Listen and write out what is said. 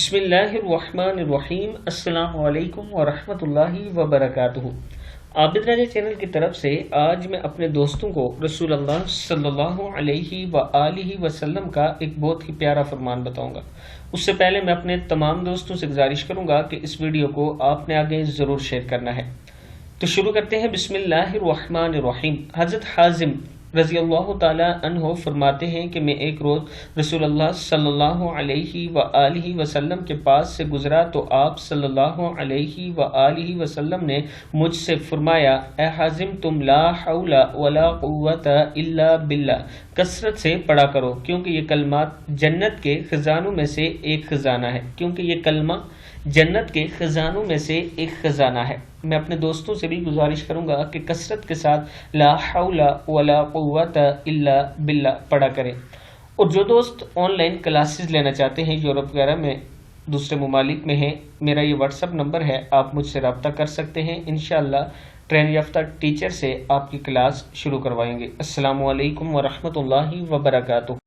بسم اللہ الرحمن الرحیم۔ السلام علیکم ورحمۃ اللہ وبرکاتہ۔ عابد راجہ چینل کی طرف سے آج میں اپنے دوستوں کو رسول اللہ صلی اللہ علیہ وآلہ وسلم کا ایک بہت ہی پیارا فرمان بتاؤں گا۔ اس سے پہلے میں اپنے تمام دوستوں سے گزارش کروں گا کہ اس ویڈیو کو آپ نے آگے ضرور شیئر کرنا ہے۔ تو شروع کرتے ہیں۔ بسم اللہ الرحمن الرحیم۔ حضرت حازم رضی اللہ تعالی عنہ فرماتے ہیں کہ میں ایک روز رسول اللہ صلی اللہ علیہ وآلہ وسلم کے پاس سے گزرا تو آپ صلی اللہ علیہ وآلہ وسلم نے مجھ سے فرمایا، اے حازم، تم لا حول ولا قوت الا باللہ کثرت سے پڑھا کرو، کیونکہ یہ کلمات جنت کے خزانوں میں سے ایک خزانہ ہے میں اپنے دوستوں سے بھی گزارش کروں گا کہ کثرت کے ساتھ لا حول ولا قوت الا باللہ پڑھا کریں۔ اور جو دوست آن لائن کلاسز لینا چاہتے ہیں یورپ وغیرہ میں، دوسرے ممالک میں ہیں، میرا یہ واٹس ایپ نمبر ہے، آپ مجھ سے رابطہ کر سکتے ہیں۔ انشاءاللہ ٹرین یافتہ ٹیچر سے آپ کی کلاس شروع کروائیں گے۔ السلام علیکم ورحمۃ اللہ وبرکاتہ۔